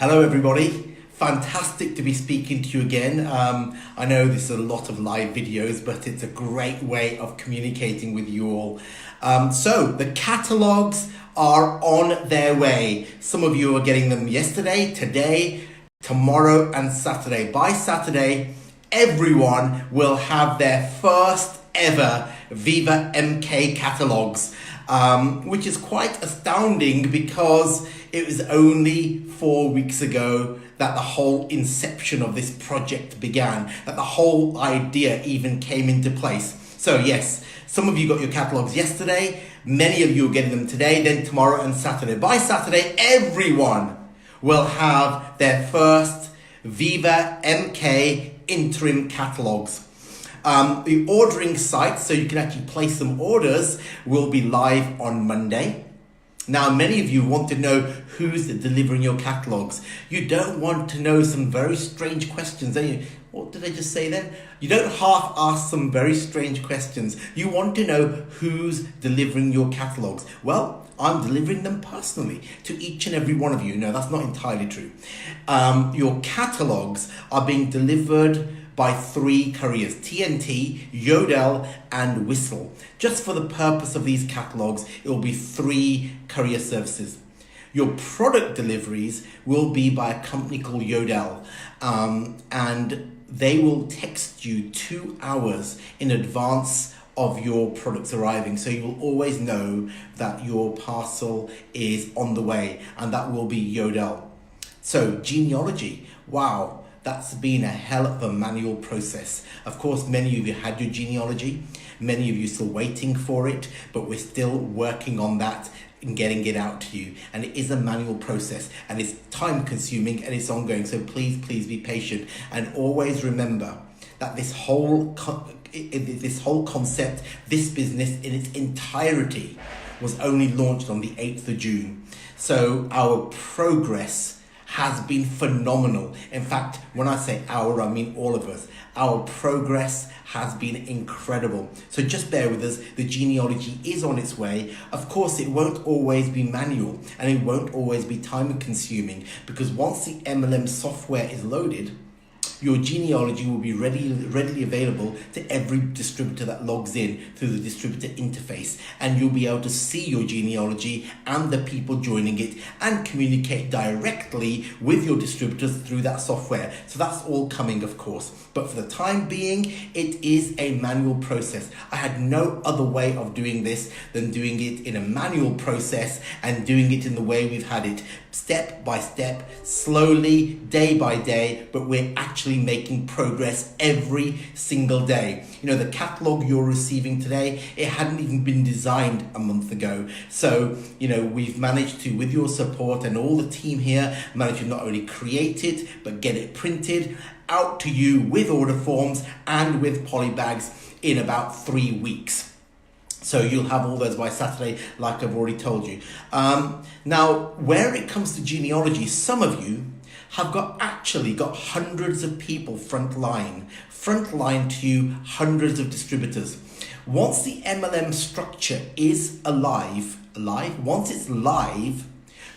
Hello everybody, fantastic to be speaking to you again. I know this is a lot of live videos, but it's a great way of communicating with you all. So the catalogues are on their way. Some of you are getting them yesterday, today, tomorrow and Saturday. By Saturday, everyone will have their first ever VivaMK catalogues. Which is quite astounding because it was only 4 weeks ago that the whole inception of this project began, that the whole idea even came into place. So yes, some of you got your catalogues yesterday, many of you are getting them today, then tomorrow and Saturday. By Saturday, everyone will have their first VivaMK interim catalogues. The ordering site, so you can actually place some orders, will be live on Monday. Now, many of you want to know who's delivering your catalogues. You don't want to know some very strange questions, do you? What did I just say then? You don't half ask some very strange questions. You want to know who's delivering your catalogues. Well, I'm delivering them personally to each and every one of you. No, that's not entirely true. Your catalogues are being delivered by 3 couriers, TNT, Yodel and Whistle. Just for the purpose of these catalogues, it will be 3 courier services. Your product deliveries will be by a company called Yodel, and they will text you 2 hours in advance of your products arriving. So you will always know that your parcel is on the way, and that will be Yodel. So genealogy, wow. That's been a hell of a manual process. Of course, many of you had your genealogy. Many of you still waiting for it, but we're still working on that and getting it out to you. And it is a manual process and it's time consuming and it's ongoing. So please be patient and always remember that this whole concept, this business in its entirety was only launched on the 8th of June. So our progress has been phenomenal. In fact, when I say our, I mean all of us. Our progress has been incredible. So just bear with us, the genealogy is on its way. Of course, it won't always be manual and it won't always be time consuming because once the MLM software is loaded, your genealogy will be readily available to every distributor that logs in through the distributor interface, and you'll be able to see your genealogy and the people joining it and communicate directly with your distributors through that software. So that's all coming, of course. But for the time being, it is a manual process. I had no other way of doing this than doing it in a manual process and doing it in the way we've had it, step by step, slowly, day by day, but we're actually making progress every single day. You know, the catalog you're receiving today, it hadn't even been designed a month ago. So, you know, we've managed to, with your support and all the team here, managed to not only create it, but get it printed out to you with order forms and with polybags in about 3 weeks. So you'll have all those by Saturday, like I've already told you. Now, where it comes to genealogy, some of you have actually got hundreds of people frontline to you, hundreds of distributors. Once the MLM structure is once it's live,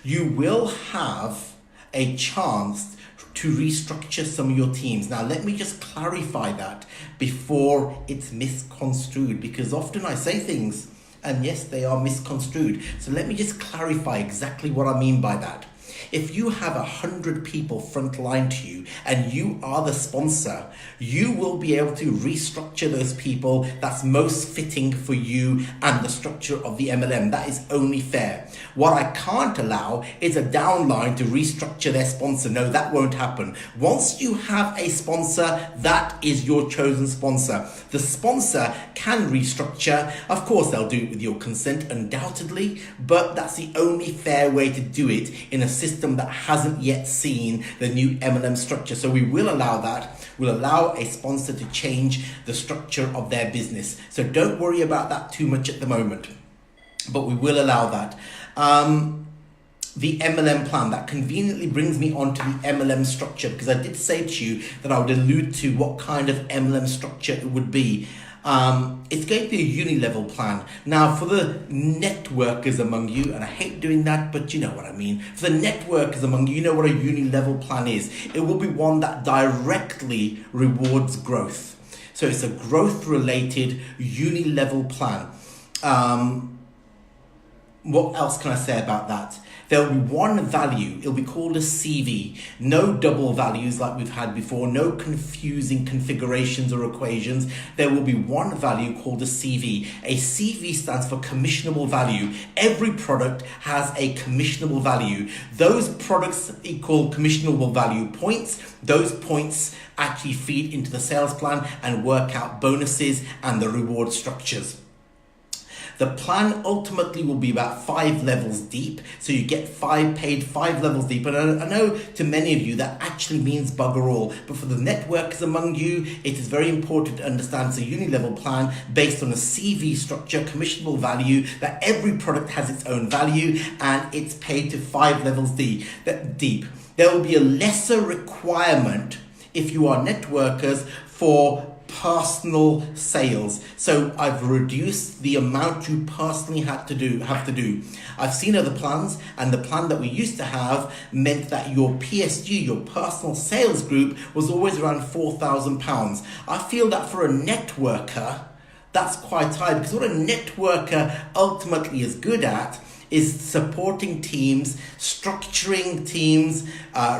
you will have a chance to restructure some of your teams. Now, let me just clarify that before it's misconstrued, because often I say things and yes, they are misconstrued. So let me just clarify exactly what I mean by that. If you have 100 people frontline to you and you are the sponsor, you will be able to restructure those people that's most fitting for you and the structure of the MLM. That is only fair. What I can't allow is a downline to restructure their sponsor. No, that won't happen. Once you have a sponsor, that is your chosen sponsor. The sponsor can restructure. Of course, they'll do it with your consent, undoubtedly, but that's the only fair way to do it in a system that hasn't yet seen the new MLM structure. So we will allow that. We'll allow a sponsor to change the structure of their business. So don't worry about that too much at the moment, but we will allow that. The MLM plan, that conveniently brings me on to the MLM structure, because I did say to you that I would allude to what kind of MLM structure it would be. It's going to be a uni-level plan. Now, for the networkers among you, and I hate doing that, but you know what I mean. For the networkers among you, you know what a uni-level plan is. It will be one that directly rewards growth. So it's a growth-related uni-level plan. What else can I say about that? There will be one value. It'll be called a CV. No double values like we've had before. No confusing configurations or equations. There will be one value called a CV. A CV stands for commissionable value. Every product has a commissionable value. Those products equal commissionable value points. Those points actually feed into the sales plan and work out bonuses and the reward structures. The plan ultimately will be about 5 levels deep. So you get paid 5 levels deep. And I know to many of you that actually means bugger all. But for the networkers among you, it is very important to understand it's a uni-level plan based on a CV structure, commissionable value, that every product has its own value and it's paid to 5 levels deep. There will be a lesser requirement if you are networkers for personal sales. So I've reduced the amount you personally have to do. I've seen other plans, and the plan that we used to have meant that your PSG, your personal sales group, was always around £4,000. I feel that for a networker, that's quite high, because what a networker ultimately is good at is supporting teams, structuring teams,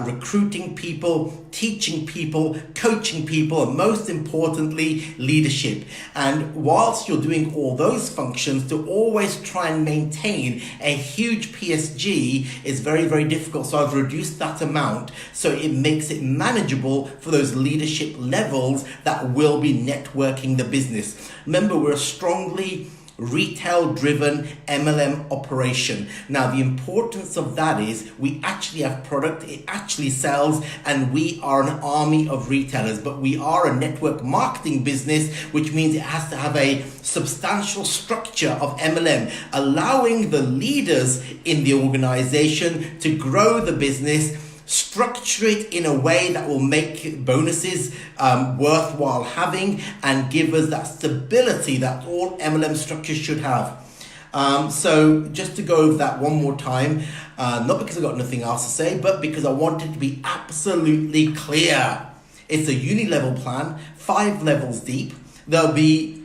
recruiting people, teaching people, coaching people, and most importantly, leadership. And whilst you're doing all those functions, to always try and maintain a huge PSG is very, very difficult. So I've reduced that amount so it makes it manageable for those leadership levels that will be networking the business. Remember, we're a strongly retail-driven MLM operation. Now, the importance of that is we actually have product, it actually sells, and we are an army of retailers, but we are a network marketing business, which means it has to have a substantial structure of MLM, allowing the leaders in the organization to grow the business, structure it in a way that will make bonuses worthwhile having and give us that stability that all MLM structures should have. So just to go over that one more time, not because I've got nothing else to say, but because I want it to be absolutely clear. It's a uni-level plan, 5 levels deep. There'll be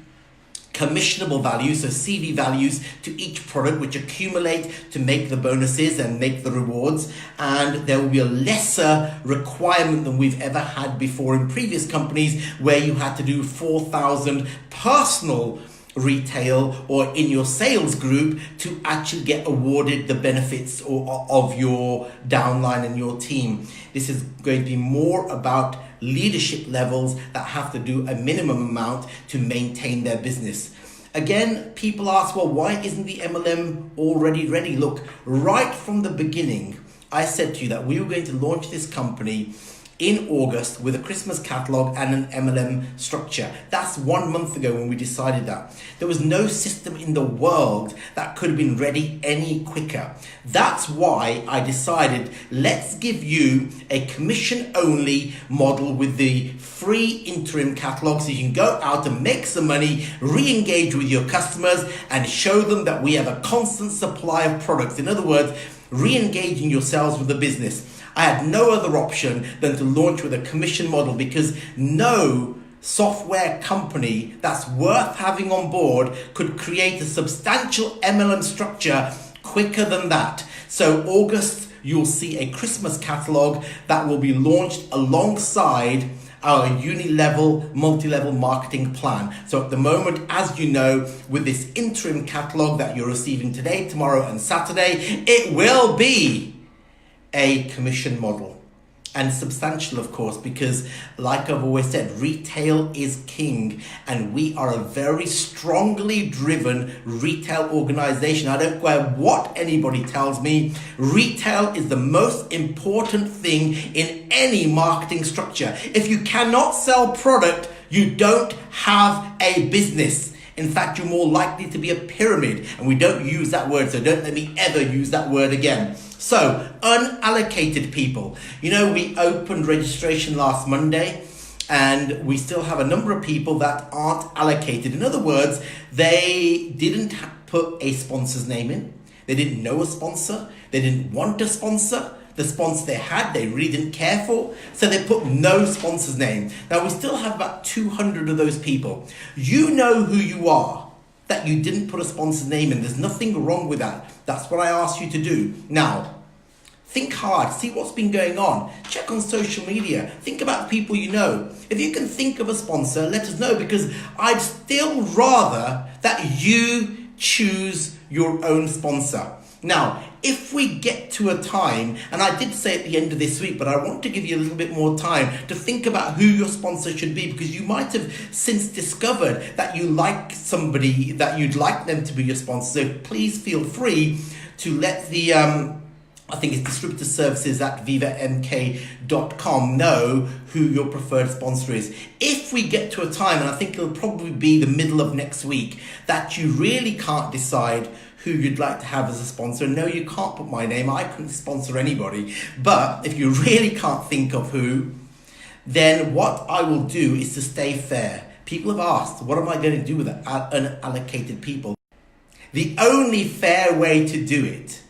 commissionable values, so CV values to each product, which accumulate to make the bonuses and make the rewards. And there will be a lesser requirement than we've ever had before in previous companies, where you had to do 4,000 personal retail or in your sales group to actually get awarded the benefits of your downline and your team. This is going to be more about leadership levels that have to do a minimum amount to maintain their business. Again, people ask, well, why isn't the MLM already ready? Look, right from the beginning, I said to you that we were going to launch this company in August with a Christmas catalog and an MLM structure. That's 1 month ago when we decided that. There was no system in the world that could have been ready any quicker. That's why I decided, let's give you a commission-only model with the free interim catalog so you can go out and make some money, re-engage with your customers and show them that we have a constant supply of products. In other words, re-engaging yourselves with the business. I had no other option than to launch with a commission model, because no software company that's worth having on board could create a substantial MLM structure quicker than that. So August, you'll see a Christmas catalog that will be launched alongside our uni-level, multi-level marketing plan. So at the moment, as you know, with this interim catalog that you're receiving today, tomorrow and Saturday, it will be a commission model, and substantial, of course, because like I've always said, retail is king, and we are a very strongly driven retail organization. I don't care what anybody tells me, retail is the most important thing in any marketing structure. If you cannot sell product, you don't have a business. In fact, you're more likely to be a pyramid, and we don't use that word, so don't let me ever use that word again. So, unallocated people. You know, we opened registration last Monday. And we still have a number of people that aren't allocated. In other words, they didn't put a sponsor's name in. They didn't know a sponsor. They didn't want a sponsor. The sponsor they had, they really didn't care for. So they put no sponsor's name. Now we still have about 200 of those people. You know who you are, that you didn't put a sponsor's name in. There's nothing wrong with that. That's what I asked you to do. Now, think hard, see what's been going on. Check on social media. Think about the people you know. If you can think of a sponsor, let us know, because I'd still rather that you choose your own sponsor. Now, if we get to a time, and I did say at the end of this week, but I want to give you a little bit more time to think about who your sponsor should be, because you might have since discovered that you like somebody, that you'd like them to be your sponsor. So please feel free to let the I think it's distributor services at VivaMK.com know who your preferred sponsor is. If we get to a time, and I think it'll probably be the middle of next week, that you really can't decide who you'd like to have as a sponsor. No, you can't put my name. I couldn't sponsor anybody. But if you really can't think of who, then what I will do is to stay fair. People have asked, what am I going to do with unallocated people? The only fair way to do it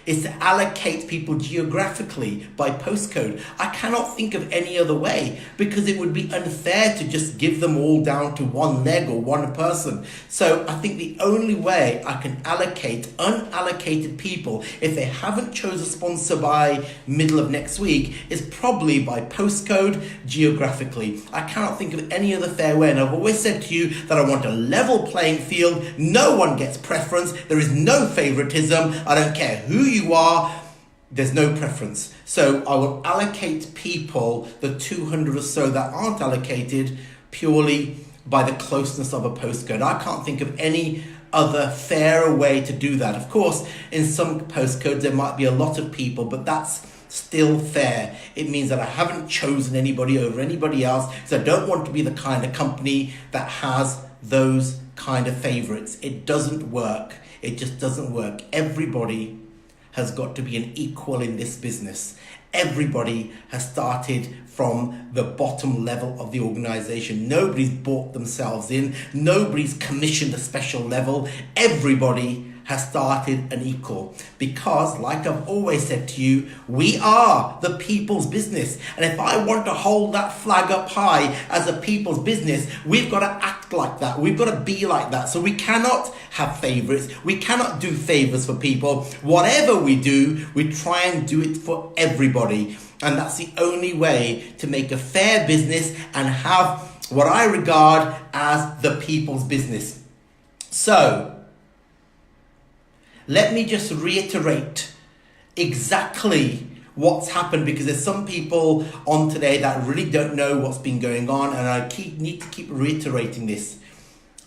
is to allocate people geographically by postcode. I cannot think of any other way, because it would be unfair to just give them all down to one leg or one person. So I think the only way I can allocate unallocated people, if they haven't chosen a sponsor by middle of next week, is probably by postcode geographically. I cannot think of any other fair way, and I've always said to you that I want a level playing field. No one gets preference. There is no favoritism. I don't care who you are, there's no preference. So I will allocate people, the 200 or so that aren't allocated, purely by the closeness of a postcode. I can't think of any other fairer way to do that. Of course, in some postcodes there might be a lot of people, but that's still fair. It means that I haven't chosen anybody over anybody else, so I don't want to be the kind of company that has those kind of favorites. It doesn't work. It just doesn't work. Everybody has got to be an equal in this business. Everybody has started from the bottom level of the organization. Nobody's bought themselves in. Nobody's commissioned a special level. Everybody has started an equal, because like I've always said to you, we are the people's business. And if I want to hold that flag up high as a people's business, we've got to act like that. We've got to be like that. So we cannot have favorites. We cannot do favors for people. Whatever we do, we try and do it for everybody. And that's the only way to make a fair business and have what I regard as the people's business. So let me just reiterate exactly what's happened, because there's some people on today that really don't know what's been going on, and I need to keep reiterating this.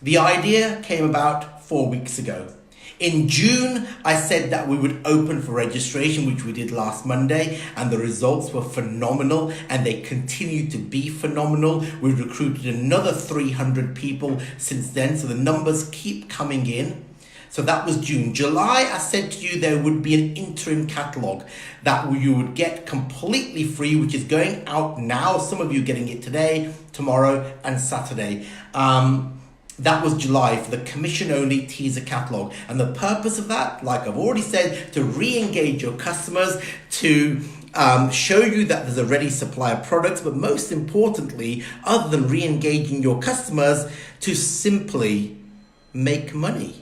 The idea came about 4 weeks ago. In June, I said that we would open for registration, which we did last Monday, and the results were phenomenal, and they continue to be phenomenal. We've recruited another 300 people since then, so the numbers keep coming in. So that was June. July, I said to you there would be an interim catalogue that you would get completely free, which is going out now. Some of you are getting it today, tomorrow, and Saturday. That was July, for the commission-only teaser catalogue. And the purpose of that, like I've already said, to re-engage your customers, to show you that there's a ready supply of products, but most importantly, other than re-engaging your customers, to simply make money.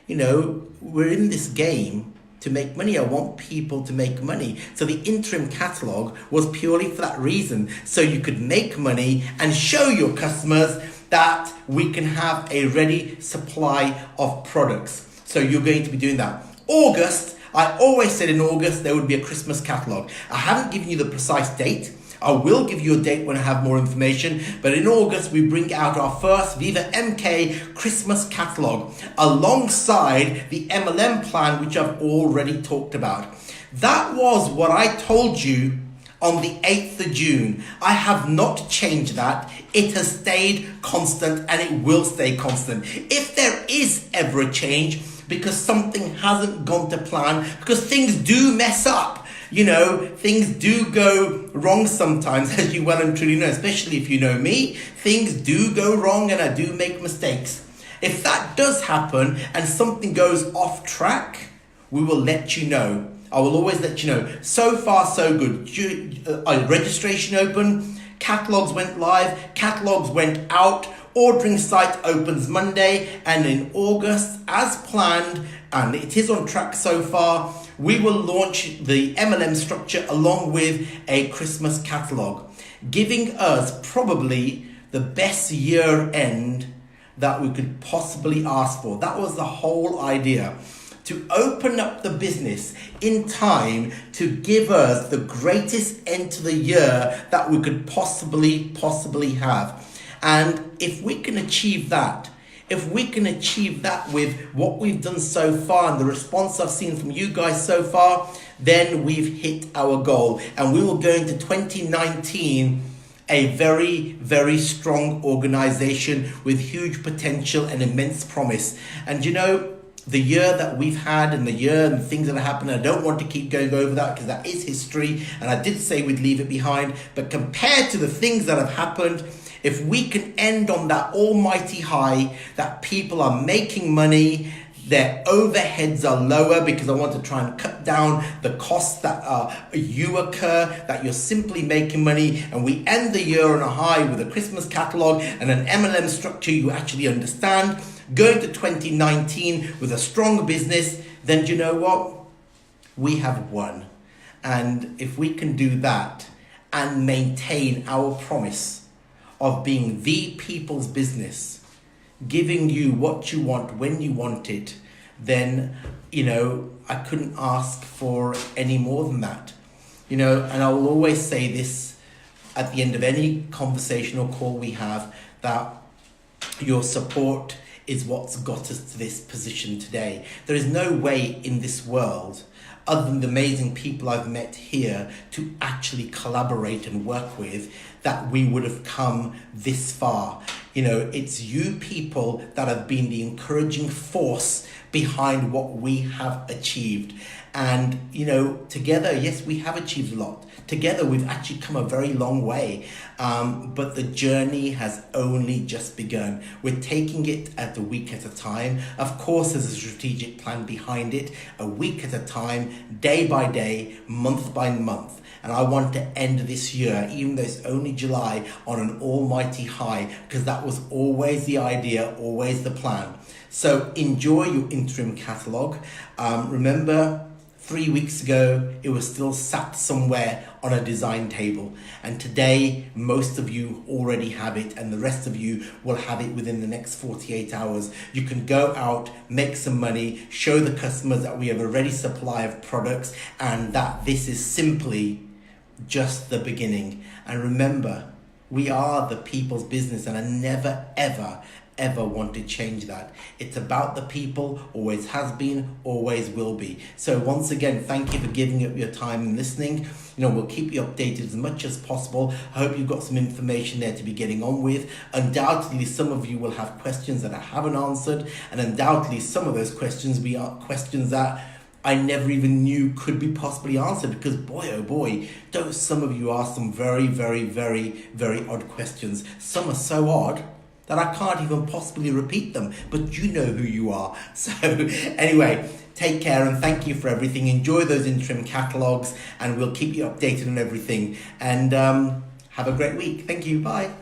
You know, we're in this game to make money. I want people to make money. So the interim catalogue was purely for that reason. So you could make money and show your customers that we can have a ready supply of products. So you're going to be doing that. August, I always said in August there would be a Christmas catalogue. I haven't given you the precise date. I will give you a date when I have more information, but in August we bring out our first VivaMK Christmas catalogue alongside the MLM plan, which I've already talked about. That was what I told you on the 8th of June. I have not changed that. It has stayed constant, and it will stay constant. If there is ever a change, because something hasn't gone to plan, because things do mess up, You know, things do go wrong sometimes, as you well and truly know, especially if you know me. Things do go wrong and I do make mistakes. If that does happen and something goes off track, we will let you know. I will always let you know. So far, so good. Registration open, catalogues went live, catalogues went out, ordering site opens Monday, and in August, as planned, and it is on track so far, we will launch the MLM structure along with a Christmas catalogue, giving us probably the best year end that we could possibly ask for. That was the whole idea, to open up the business in time to give us the greatest end to the year that we could possibly have. And if we can achieve that, with what we've done so far and the response I've seen from you guys so far, then we've hit our goal. And we will go into 2019 a very, very strong organization with huge potential and immense promise. And you know, the year that we've had and the year and things that have happened, I don't want to keep going over that because that is history. And I did say we'd leave it behind. But compared to the things that have happened, if we can end on that almighty high, that people are making money, their overheads are lower, because I want to try and cut down the costs that you occur, that you're simply making money, and we end the year on a high with a Christmas catalogue and an MLM structure you actually understand, going to 2019 with a strong business, then do you know what? We have won. And if we can do that and maintain our promise of being the people's business, giving you what you want when you want it, then, you know, I couldn't ask for any more than that. You know, and I will always say this at the end of any conversation or call we have, that your support is what's got us to this position today. There is no way in this world, other than the amazing people I've met here to actually collaborate and work with, that we would have come this far. You know, it's you people that have been the encouraging force behind what we have achieved. And, you know, together, yes, we have achieved a lot. Together, we've actually come a very long way. But the journey has only just begun. We're taking it a week at a time. Of course, there's a strategic plan behind it, a week at a time, day by day, month by month. And I want to end this year, even though it's only July, on an almighty high, because that was always the idea, always the plan. So enjoy your interim catalogue. Remember, 3 weeks ago, it was still sat somewhere on a design table. And today, most of you already have it, and the rest of you will have it within the next 48 hours. You can go out, make some money, show the customers that we have a ready supply of products, and that this is simply just the beginning. And remember, we are the people's business, and I never, ever want to change that. It's about the people, always has been, always will be. So once again, thank you for giving up your time and listening. You know, we'll keep you updated as much as possible. I hope you've got some information there to be getting on with. Undoubtedly, some of you will have questions that I haven't answered, and undoubtedly some of those questions are questions that I never even knew could be possibly answered, because boy, oh boy, don't some of you ask some very, very, very, very odd questions. Some are so odd that I can't even possibly repeat them, but you know who you are. So anyway, take care and thank you for everything. Enjoy those interim catalogues, and we'll keep you updated on everything. And have a great week. Thank you. Bye.